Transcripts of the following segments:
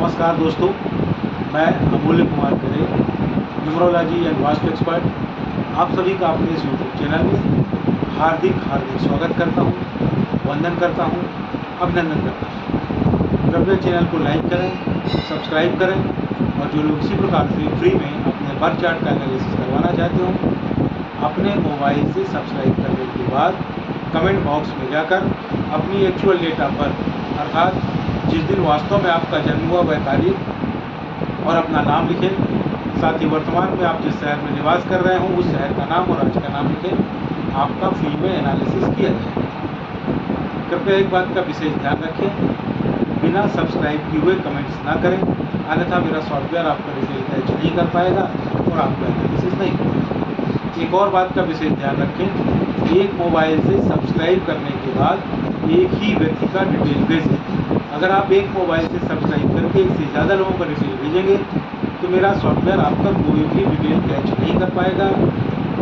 नमस्कार दोस्तों, मैं अमूल्य कुमार करे, न्यूमरोलॉजी एंड वास्तु एक्सपर्ट, आप सभी का अपने इस यूट्यूब चैनल में हार्दिक स्वागत करता हूं, वंदन करता हूं, अभिनंदन करता हूं। कृपया चैनल को लाइक करें, सब्सक्राइब करें और जो लोग इसी प्रकार से फ्री में अपने बर्थ चार्ट का एनालिसिस करवाना चाहते हो, अपने मोबाइल से सब्सक्राइब करने के बाद कमेंट बॉक्स में जाकर अपनी एक्चुअल डेट ऑफ बर्थ अर्थात जिस दिन वास्तव में आपका जन्म हुआ वह तारीख और अपना नाम लिखें। साथ ही वर्तमान में आप जिस शहर में निवास कर रहे हो उस शहर का नाम और राज्य का नाम लिखें। आपका फ्री में एनालिसिस किया जाएगा। कृपया एक बात का विशेष ध्यान रखें, बिना सब्सक्राइब किए हुए कमेंट्स ना करें, अन्यथा मेरा सॉफ्टवेयर आपका डिटेल कैच नहीं कर पाएगा और आपका एनालिसिस नहीं कर पाएगा। एक और बात का विशेष ध्यान रखें, एक मोबाइल से सब्सक्राइब करने के बाद एक ही व्यक्ति का डिटेल भेजें। अगर आप एक मोबाइल से सब्सक्राइब करके एक से ज़्यादा लोगों का डिटेल भेजेंगे तो मेरा सॉफ्टवेयर आपका कोई भी डिटेल कैच नहीं कर पाएगा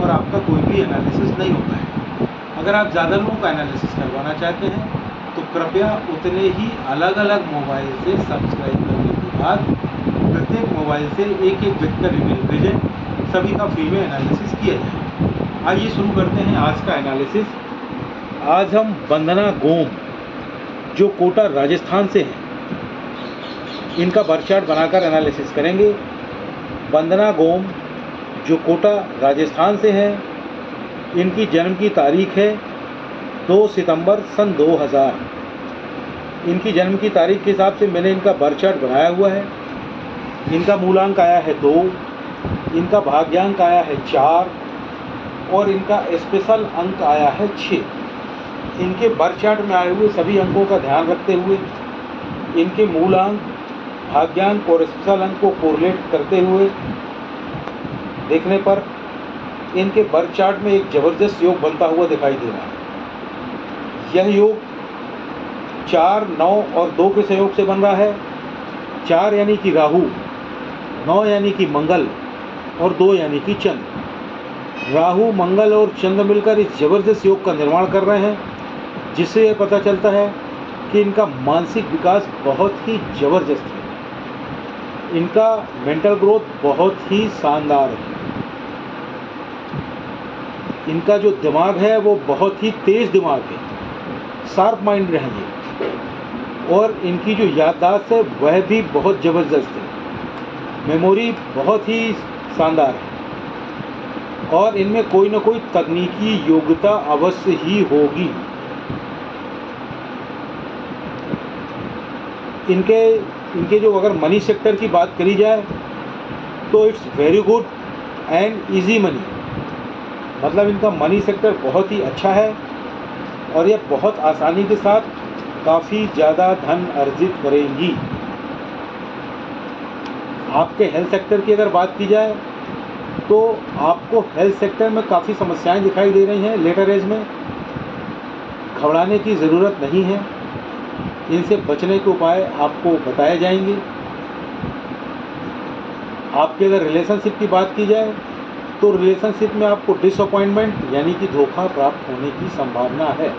और आपका कोई भी एनालिसिस नहीं हो पाएगा। अगर आप ज़्यादा लोगों का एनालिसिस करवाना चाहते हैं तो कृपया उतने ही अलग अलग मोबाइल से सब्सक्राइब करने के बाद प्रत्येक मोबाइल से एक एक व्यक्ति का डिटेल भेजें, सभी का फ्री में एनालिसिस किया जाए। आइए शुरू करते हैं आज का एनालिसिस। आज हम वंदना गोम जो कोटा राजस्थान से हैं, इनका बर्थ चार्ट बनाकर एनालिसिस करेंगे। वंदना गोम जो कोटा राजस्थान से हैं, इनकी जन्म की तारीख है 2 सितंबर सन 2000। इनकी जन्म की तारीख के हिसाब से मैंने इनका बर्थ चार्ट बनाया हुआ है। इनका मूलांक आया है 2, इनका भाग्यांक आया है 4 और इनका स्पेशल अंक आया है 6। इनके बर्थ चार्ट में आए हुए सभी अंकों का ध्यान रखते हुए इनके मूलांक, भाग्यांक और स्पेशल अंक को कोरिलेट करते हुए देखने पर इनके बर्थ चार्ट में एक ज़बरदस्त योग बनता हुआ दिखाई दे रहा है। यह योग 4, 9 और 2 के सहयोग से बन रहा है। 4 यानी कि राहु, 9 यानी कि मंगल और 2 यानी कि चंद्र। राहु, मंगल और चंद्र मिलकर इस ज़बरदस्त योग का निर्माण कर रहे हैं, जिससे यह पता चलता है कि इनका मानसिक विकास बहुत ही ज़बरदस्त है। इनका मेंटल ग्रोथ बहुत ही शानदार है। इनका जो दिमाग है वो बहुत ही तेज़ दिमाग है, शार्प माइंड रहेंगे और इनकी जो याददाश्त है वह भी बहुत ज़बरदस्त है। मेमोरी बहुत ही शानदार है और इनमें कोई ना कोई तकनीकी योग्यता अवश्य ही होगी। इनके जो अगर मनी सेक्टर की बात करी जाए तो it's very good and easy money, मतलब इनका मनी सेक्टर बहुत ही अच्छा है और यह बहुत आसानी के साथ काफ़ी ज़्यादा धन अर्जित करेंगी। आपके हेल्थ सेक्टर की अगर बात की जाए तो आपको हेल्थ सेक्टर में काफ़ी समस्याएं दिखाई दे रही हैं। लेटर एज में घबराने की ज़रूरत नहीं है, इनसे बचने के उपाय आपको बताए जाएंगे। आपके अगर रिलेशनशिप की बात की जाए तो रिलेशनशिप में आपको डिसअपॉइंटमेंट यानी कि धोखा प्राप्त होने की संभावना है।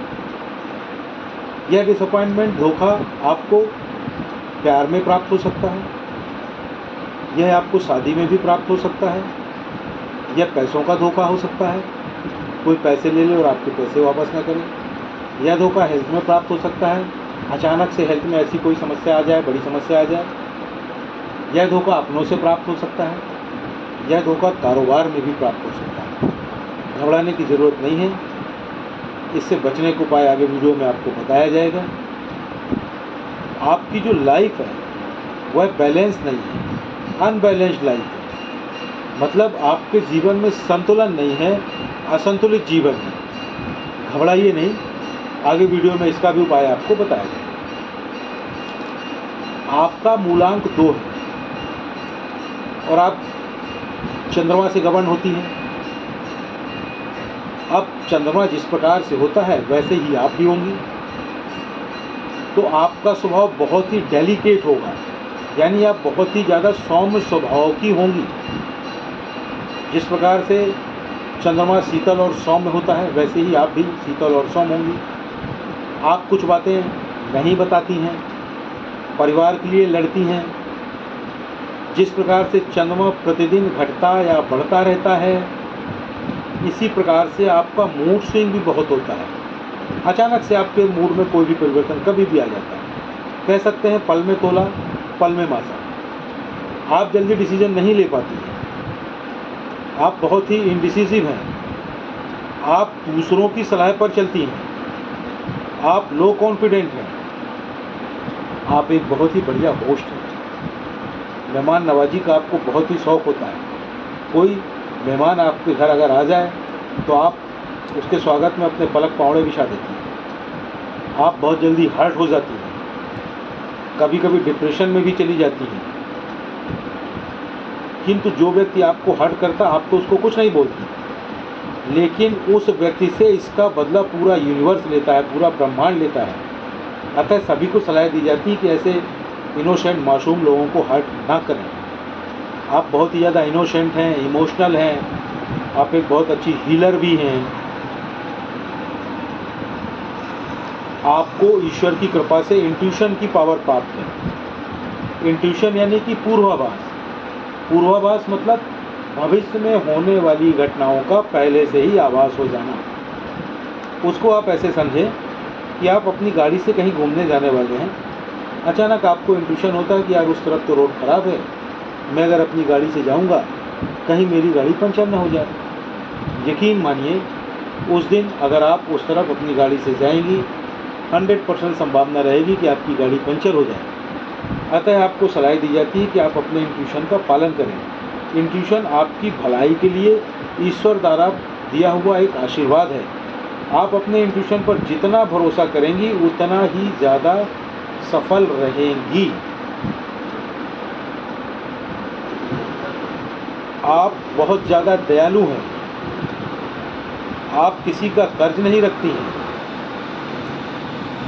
यह डिसअपॉइंटमेंट, धोखा आपको प्यार में प्राप्त हो सकता है, यह आपको शादी में भी प्राप्त हो सकता है, यह पैसों का धोखा हो सकता है, कोई पैसे ले ले और आपके पैसे वापस ना करें। यह धोखा हेल्थ में प्राप्त हो सकता है, अचानक से हेल्थ में ऐसी कोई समस्या आ जाए, बड़ी समस्या आ जाए। यह धोखा अपनों से प्राप्त हो सकता है, यह धोखा कारोबार में भी प्राप्त हो सकता है। घबराने की ज़रूरत नहीं है, इससे बचने के उपाय आगे वीडियो में आपको बताया जाएगा। आपकी जो लाइफ है वह बैलेंस नहीं है, अनबैलेंस्ड लाइफ है, मतलब आपके जीवन में संतुलन नहीं है, असंतुलित जीवन है। घबराइए नहीं, आगे वीडियो में इसका भी उपाय आपको बताया जाएगा। आपका मूलांक 2 है और आप चंद्रमा से गवर्न होती हैं। अब चंद्रमा जिस प्रकार से होता है वैसे ही आप भी होंगी, तो आपका स्वभाव बहुत ही डेलिकेट होगा, यानी आप बहुत ही ज़्यादा सौम्य स्वभाव की होंगी। जिस प्रकार से चंद्रमा शीतल और सौम्य होता है वैसे ही आप भी शीतल और सौम्य होंगी। आप कुछ बातें नहीं बताती हैं, परिवार के लिए लड़ती हैं, जिस प्रकार से चंद्रमा प्रतिदिन घटता या बढ़ता रहता है, इसी प्रकार से आपका मूड स्विंग भी बहुत होता है। अचानक से आपके मूड में कोई भी परिवर्तन कभी भी आ जाता है। कह सकते हैं पल में तोला, पल में मासा। आप जल्दी डिसीजन नहीं ले पाती हैं। आप बहुत ही इंडिसिसिव हैं। आप दूसरों की सलाह पर चलती हैं। आप लो कॉन्फिडेंट हैं। आप एक बहुत ही बढ़िया होस्ट हैं। मेहमान नवाजी का आपको बहुत ही शौक़ होता है। कोई मेहमान आपके घर अगर आ जाए तो आप उसके स्वागत में अपने पलक पावड़े बिछा देती हैं। आप बहुत जल्दी हर्ट हो जाती हैं। कभी कभी डिप्रेशन में भी चली जाती हैं। किंतु जो व्यक्ति आपको हर्ट करता, आप तो उसको कुछ नहीं बोलती, लेकिन उस व्यक्ति से इसका बदला पूरा यूनिवर्स लेता है, पूरा ब्रह्मांड लेता है। अतः सभी को सलाह दी जाती है कि ऐसे इनोसेंट मासूम लोगों को हर्ट ना करें। आप बहुत ही ज़्यादा इनोसेंट हैं, इमोशनल हैं। आप एक बहुत अच्छी हीलर भी हैं। आपको ईश्वर की कृपा से इंट्यूशन की पावर प्राप्त है। इंट्यूशन यानी कि पूर्वाभास। पूर्वाभास मतलब भविष्य में होने वाली घटनाओं का पहले से ही आभास हो जाना। उसको आप ऐसे समझें कि आप अपनी गाड़ी से कहीं घूमने जाने वाले हैं। अचानक आपको इंट्यूशन होता है कि यार उस तरफ तो रोड ख़राब है, मैं अगर अपनी गाड़ी से जाऊंगा कहीं मेरी गाड़ी पंचर ना हो जाए। यकीन मानिए उस दिन अगर आप उस तरफ अपनी गाड़ी से जाएंगी 100% संभावना रहेगी कि आपकी गाड़ी पंचर हो जाए। अतः आपको सलाह दी जाती है कि आप अपने इंट्यूशन का पालन करें। इंट्यूशन आपकी भलाई के लिए ईश्वर द्वारा दिया हुआ एक आशीर्वाद है। आप अपने इंट्यूशन पर जितना भरोसा करेंगी उतना ही ज़्यादा सफल रहेंगी। आप बहुत ज़्यादा दयालु हैं। आप किसी का कर्ज नहीं रखती हैं,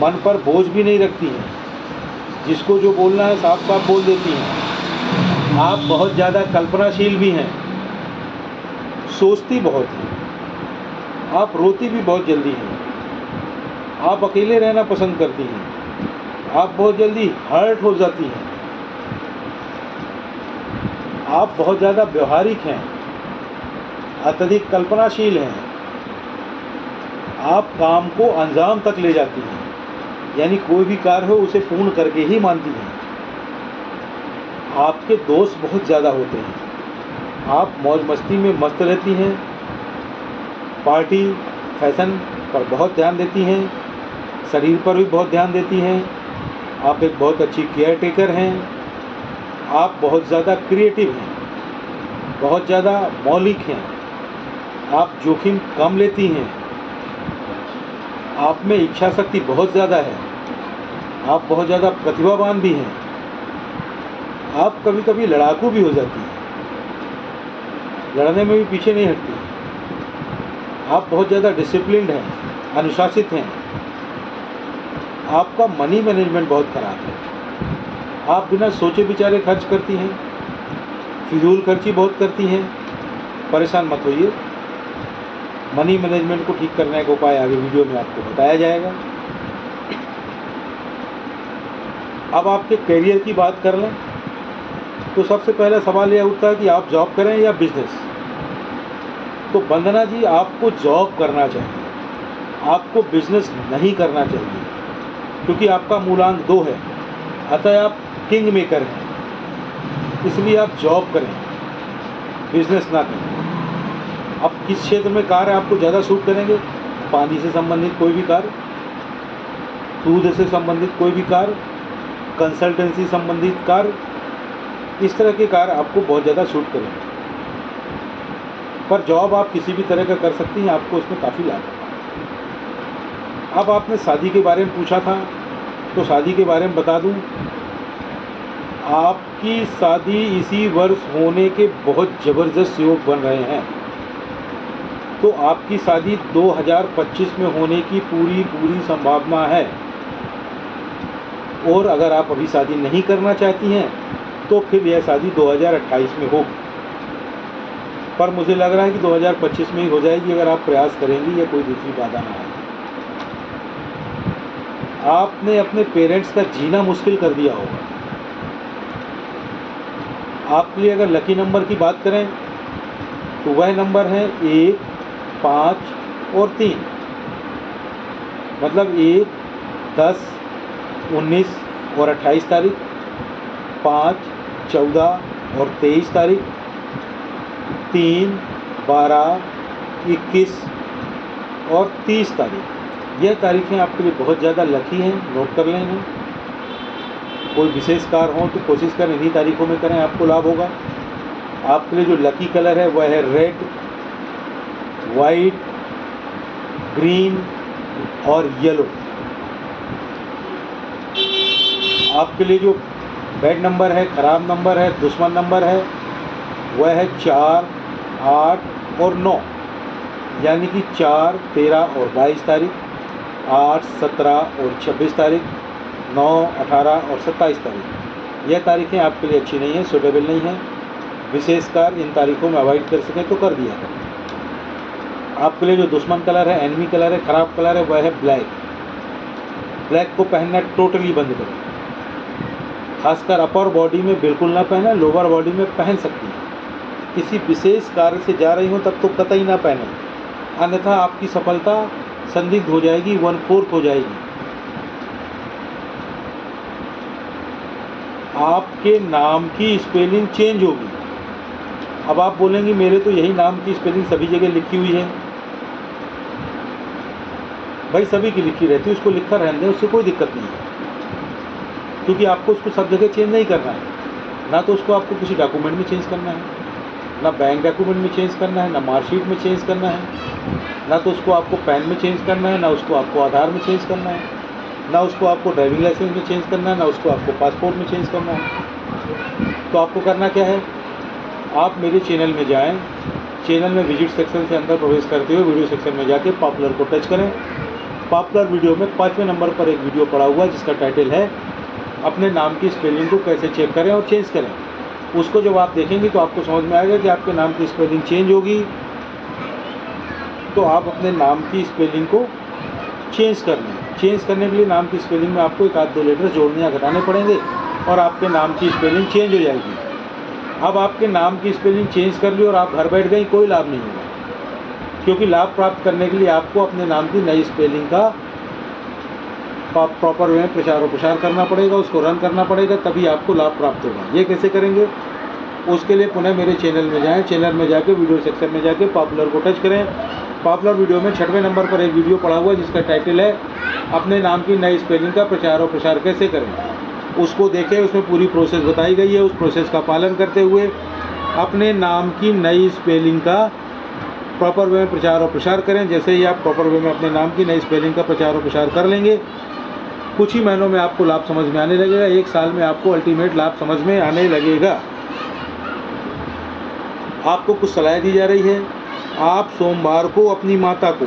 मन पर बोझ भी नहीं रखती हैं। जिसको जो बोलना है साफ साफ बोल देती हैं। आप बहुत ज़्यादा कल्पनाशील भी हैं, सोचती बहुत हैं। आप रोती भी बहुत जल्दी हैं। आप अकेले रहना पसंद करती हैं। आप बहुत जल्दी हर्ट हो जाती हैं। आप बहुत ज़्यादा व्यवहारिक हैं, अत्यधिक कल्पनाशील हैं। आप काम को अंजाम तक ले जाती हैं, यानी कोई भी कार्य हो उसे पूर्ण करके ही मानती हैं। आपके दोस्त बहुत ज़्यादा होते हैं। आप मौज मस्ती में मस्त रहती हैं। पार्टी फैशन पर बहुत ध्यान देती हैं। शरीर पर भी बहुत ध्यान देती हैं। आप एक बहुत अच्छी केयर टेकर हैं। आप बहुत ज़्यादा क्रिएटिव हैं, बहुत ज़्यादा मौलिक हैं। आप जोखिम कम लेती हैं। आप में इच्छा शक्ति बहुत ज़्यादा है। आप बहुत ज़्यादा प्रतिभावान भी हैं। आप कभी कभी लड़ाकू भी हो जाती हैं, लड़ने में भी पीछे नहीं हटती हैं। आप बहुत ज़्यादा डिसिप्लिन्ड हैं, अनुशासित हैं। आपका मनी मैनेजमेंट बहुत ख़राब है। आप बिना सोचे विचारे खर्च करती हैं, फिजूल खर्ची बहुत करती हैं। परेशान मत होइए, मनी मैनेजमेंट को ठीक करने का उपाय आगे वीडियो में आपको बताया जाएगा। अब आपके करियर की बात कर लें तो सबसे पहला सवाल यह उठता है कि आप जॉब करें या बिजनेस। तो वंदना जी, आपको जॉब करना चाहिए, आपको बिजनेस नहीं करना चाहिए, क्योंकि आपका मूलांक 2 है। अतः आप किंग मेकर हैं, इसलिए आप जॉब करें, बिजनेस ना करें। अब किस क्षेत्र में कार्य आपको ज़्यादा सूट करेंगे? पानी से संबंधित कोई भी कार्य, दूध से संबंधित कोई भी कार्य, कंसल्टेंसी संबंधित कार्य, इस तरह के कार्य आपको बहुत ज़्यादा सूट करेंगे। पर जॉब आप किसी भी तरह का कर सकती हैं, आपको उसमें काफ़ी लाभ होगा। अब आपने शादी के बारे में पूछा था, तो शादी के बारे में बता दूं, आपकी शादी इसी वर्ष होने के बहुत ज़बरदस्त योग बन रहे हैं। तो आपकी शादी 2025 में होने की पूरी संभावना है। और अगर आप अभी शादी नहीं करना चाहती हैं तो फिर यह शादी 2028 में होगी। पर मुझे लग रहा है कि 2025 में ही हो जाएगी, अगर आप प्रयास करेंगी या कोई दूसरी बाधा ना आए। आपने अपने पेरेंट्स का जीना मुश्किल कर दिया होगा। आपके लिए अगर लकी नंबर की बात करें तो वह नंबर है 1, 5 और 3। मतलब 1, 10, 19 और 28 तारीख, 5, 14 और 23 तारीख, 3, 12, 21 और 30 तारीख। यह तारीखें आपके लिए बहुत ज़्यादा लकी हैं, नोट कर लें इन्हें। कोई विशेष कार्य हो तो कोशिश करें इन्हीं तारीखों में करें, आपको लाभ होगा। आपके लिए जो लकी कलर है वह है रेड, वाइट, ग्रीन और येलो। आपके लिए जो बैड नंबर है, ख़राब नंबर है, दुश्मन नंबर है, वह है 4, 8 और 9। यानी कि 4, 13 और 22 तारीख, 8, 17 और 26 तारीख, 9, 18 और 27 तारीख। यह तारीखें आपके लिए अच्छी नहीं हैं, सूटेबल नहीं हैं। विशेष कार्य इन तारीखों में अवॉइड कर सकें तो कर दिया करें। आपके लिए जो दुश्मन कलर है, एनिमी कलर है, ख़राब कलर है, वह है ब्लैक। ब्लैक को पहनना टोटली बंद करें। खासकर अपर बॉडी में बिल्कुल ना पहने, लोअर बॉडी में पहन सकती हैं। किसी विशेष कार्य से जा रही हो तब तो कतई ना पहने, अन्यथा आपकी सफलता संदिग्ध हो जाएगी, 1/4 हो जाएगी। आपके नाम की स्पेलिंग चेंज होगी। अब आप बोलेंगे मेरे तो यही नाम की स्पेलिंग सभी जगह लिखी हुई है। भाई सभी की लिखी रहती है, उसको लिखा रहने दें, उससे कोई दिक्कत नहीं है। क्योंकि आपको उसको सब जगह चेंज नहीं करना है। ना तो उसको आपको किसी डॉक्यूमेंट में चेंज करना है, ना बैंक डॉक्यूमेंट में चेंज करना है, ना मार्कशीट में चेंज करना है, ना तो उसको आपको पैन में चेंज करना है, ना उसको आपको आधार में चेंज करना है, ना उसको आपको ड्राइविंग लाइसेंस में चेंज करना है, ना उसको आपको पासपोर्ट में चेंज करना है। तो आपको करना क्या है, आप मेरे चैनल में जाएं, चैनल में विजिट सेक्शन से अंदर प्रवेश करते हुए वीडियो सेक्शन में जाके पॉपुलर को टच करें। पॉपुलर वीडियो में 5वें नंबर पर एक वीडियो पड़ा हुआ है जिसका टाइटल है अपने नाम की स्पेलिंग को कैसे चेक करें और चेंज करें। उसको जब आप देखेंगे तो आपको समझ में आएगा कि आपके नाम की स्पेलिंग चेंज होगी, तो आप अपने नाम की स्पेलिंग को चेंज कर लें। चेंज करने के लिए नाम की स्पेलिंग में आपको 1 आध 2 लेटर जोड़ने या घटाने पड़ेंगे और आपके नाम की स्पेलिंग चेंज हो जाएगी। अब आपके नाम की स्पेलिंग चेंज कर ली और आप घर बैठ गई, कोई लाभ नहीं होगा। क्योंकि लाभ प्राप्त करने के लिए आपको अपने नाम की नई स्पेलिंग का प्रॉपर वे में प्रचार और प्रसार करना पड़ेगा, उसको रन करना पड़ेगा, तभी आपको लाभ प्राप्त होगा। ये कैसे करेंगे, उसके लिए पुनः मेरे चैनल में जाएं, चैनल में जाके वीडियो सेक्शन में जाके पॉपुलर को टच करें। पॉपुलर वीडियो में 6वें नंबर पर एक वीडियो पड़ा हुआ है जिसका टाइटल है अपने नाम की नई स्पेलिंग का प्रचार और प्रसार कैसे करें। उसको देखें, उसमें पूरी प्रोसेस बताई गई है। उस प्रोसेस का पालन करते हुए अपने नाम की नई स्पेलिंग का प्रॉपर वे में प्रचार और प्रसार करें। जैसे ही आप प्रॉपर वे में अपने नाम की नई स्पेलिंग का प्रचार और प्रसार कर लेंगे, कुछ ही महीनों में आपको लाभ समझ में आने लगेगा। 1 साल में आपको अल्टीमेट लाभ समझ में आने लगेगा। आपको कुछ सलाह दी जा रही है। आप सोमवार को अपनी माता को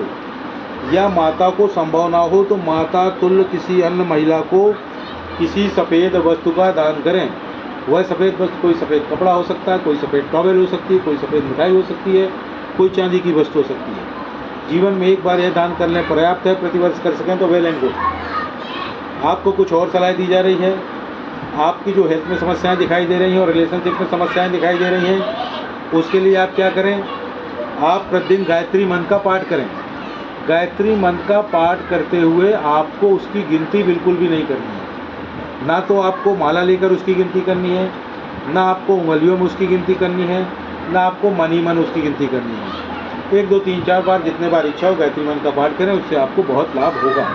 या माता को संभव ना हो तो माता तुल्य किसी अन्य महिला को किसी सफ़ेद वस्तु का दान करें। वह सफ़ेद वस्तु कोई सफ़ेद कपड़ा हो सकता है, कोई सफ़ेद टॉवेल हो सकती है, कोई सफ़ेद मिठाई हो सकती है, कोई चांदी की वस्तु हो सकती है। जीवन में एक बार यह दान करने पर्याप्त है, प्रतिवर्ष कर सकें तो वेल एंड गुड। आपको कुछ और सलाह दी जा रही है। आपकी जो हेल्थ में समस्याएं दिखाई दे रही हैं और रिलेशनशिप में समस्याएं दिखाई दे रही हैं, उसके लिए आप क्या करें, आप प्रतिदिन गायत्री मंत्र का पाठ करें। गायत्री मंत्र का पाठ करते हुए आपको उसकी गिनती बिल्कुल भी नहीं करनी है। ना तो आपको माला लेकर उसकी गिनती करनी है, ना आपको उंगलियों में उसकी गिनती करनी है, ना आपको मनी मन उसकी गिनती करनी है। 1, 2, 3, 4 बार जितने बार इच्छा हो गायत्री मंत्र का पाठ करें, उससे आपको बहुत लाभ होगा।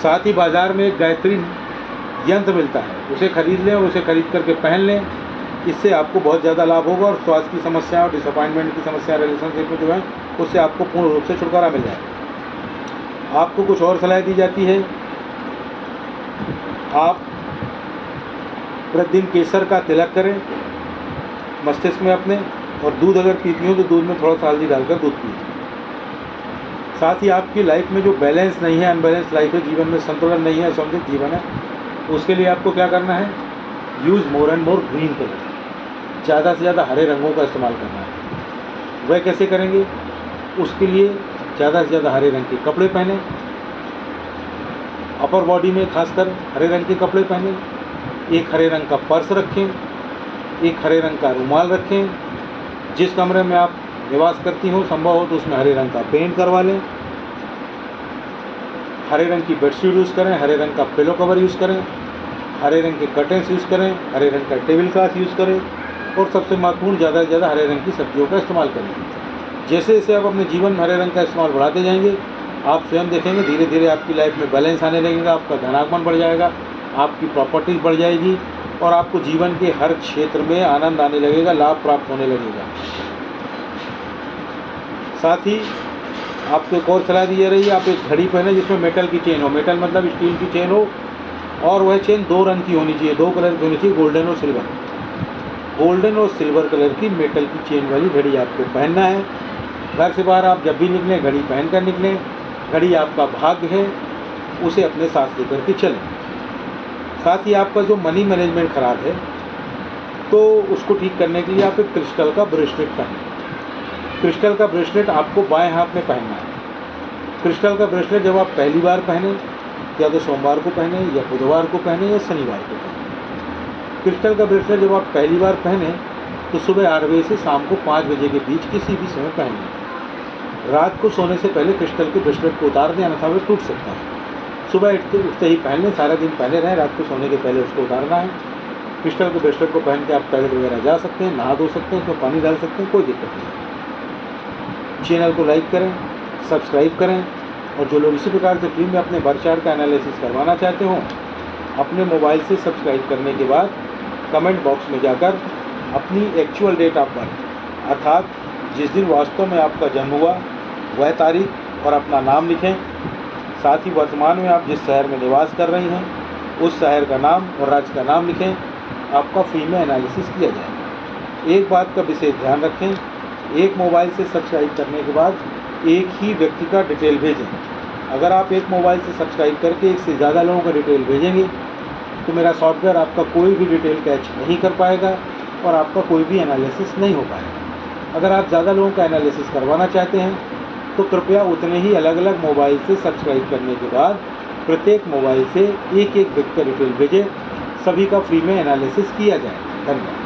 साथ ही बाज़ार में एक गायत्री यंत्र मिलता है, उसे खरीद लें और उसे खरीद करके पहन लें। इससे आपको बहुत ज़्यादा लाभ होगा और स्वास्थ्य की समस्या और डिसअपॉइंटमेंट की समस्या रिलेशनशिप में जो है उससे आपको पूर्ण रूप से छुटकारा मिल जाएगा। आपको कुछ और सलाह दी जाती है। आप प्रतिदिन केसर का तिलक करें मस्तिष्क में अपने, और दूध अगर पीती हो तो दूध में थोड़ा सा हल्दी डालकर दूध पिए। साथ ही आपकी लाइफ में जो बैलेंस नहीं है, अनबैलेंस लाइफ है, जीवन में संतुलन नहीं है, असंतुलित जीवन है, उसके लिए आपको क्या करना है, use more and more green colour, ज़्यादा से ज़्यादा हरे रंगों का इस्तेमाल करना है। वह कैसे करेंगे, उसके लिए ज़्यादा से ज़्यादा हरे रंग के कपड़े पहने, अपर बॉडी में खासकर हरे रंग के कपड़े पहने, एक हरे रंग का पर्स रखें, एक हरे रंग का रुमाल रखें। जिस कमरे में आप निवास करती हो संभव हो तो उसमें हरे रंग का पेंट करवा लें। हरे रंग की बेडशीट यूज़ करें, हरे रंग का पिलो कवर यूज़ करें, हरे रंग के कर्टेन्स यूज़ करें, हरे रंग का टेबल क्लॉथ यूज़ करें और सबसे महत्वपूर्ण ज़्यादा से ज़्यादा हरे रंग की सब्जियों का इस्तेमाल करें। जैसे जैसे आप अपने जीवन में हरे रंग का इस्तेमाल बढ़ाते जाएंगे, आप स्वयं देखेंगे धीरे धीरे आपकी लाइफ में बैलेंस आने लगेगा, आपका धनागमन बढ़ जाएगा, आपकी प्रॉपर्टीज बढ़ जाएगी और आपको जीवन के हर क्षेत्र में आनंद आने लगेगा, लाभ प्राप्त होने लगेगा। साथ ही आपको एक और सलाह दी जा रही है, आप एक घड़ी पहने जिसमें मेटल की चेन हो। मेटल मतलब स्टील की चेन हो और वह चेन 2 रंग की होनी चाहिए, 2 कलर की होनी चाहिए, गोल्डन और सिल्वर। गोल्डन और सिल्वर कलर की मेटल की चेन वाली घड़ी आपको पहनना है। घर से बाहर आप जब भी निकलें घड़ी पहन कर निकलें। घड़ी आपका भाग्य है, उसे अपने साथ लेकर के चलें। साथ ही आपका जो मनी मैनेजमेंट खराब है तो उसको ठीक करने के लिए आप एक क्रिस्टल का ब्रेसलेट पहनें। क्रिस्टल का ब्रेसलेट आपको बाएं हाथ में पहनना है। क्रिस्टल का ब्रेसलेट जब आप पहली बार पहने, या तो सोमवार को पहने या बुधवार को पहने या शनिवार को पहने। क्रिस्टल का ब्रेसलेट जब आप पहली बार पहने तो सुबह 8 बजे से शाम को 5 बजे के बीच किसी भी समय पहने। रात को सोने से पहले क्रिस्टल के ब्रेसलेट को उतार दें, अन्यथा वह टूट सकता है। सुबह उठते ही पहन लें, सारा दिन पहने रहें, रात को सोने के पहले उसको उतारना है। क्रिस्टल के ब्रेसलेट को पहन के आप टॉयलेट वगैरह जा सकते हैं, नहा धो सकते हैं, उसमें पानी डाल सकते हैं, कोई दिक्कत नहीं। चैनल को लाइक करें, सब्सक्राइब करें और जो लोग इसी प्रकार से फ्री में अपने बर्थ चार्ट का एनालिसिस करवाना चाहते हों, अपने मोबाइल से सब्सक्राइब करने के बाद कमेंट बॉक्स में जाकर अपनी एक्चुअल डेट ऑफ बर्थ अर्थात जिस दिन वास्तव में आपका जन्म हुआ वह तारीख और अपना नाम लिखें। साथ ही वर्तमान में आप जिस शहर में निवास कर रही हैं उस शहर का नाम और राज्य का नाम लिखें। आपका फ्री में एनालिसिस किया जाएगा। एक बात का विशेष ध्यान रखें, एक मोबाइल से सब्सक्राइब करने के बाद एक ही व्यक्ति का डिटेल भेजें। अगर आप एक मोबाइल से सब्सक्राइब करके एक से ज़्यादा लोगों का डिटेल भेजेंगे तो मेरा सॉफ्टवेयर आपका कोई भी डिटेल कैच नहीं कर पाएगा और आपका कोई भी एनालिसिस नहीं हो पाएगा। अगर आप ज़्यादा लोगों का एनालिसिस करवाना चाहते हैं तो कृपया उतने ही अलग अलग मोबाइल से सब्सक्राइब करने के बाद प्रत्येक मोबाइल से एक एक व्यक्ति का डिटेल भेजें। सभी का फ्री में एनालिसिस किया जाए। धन्यवाद।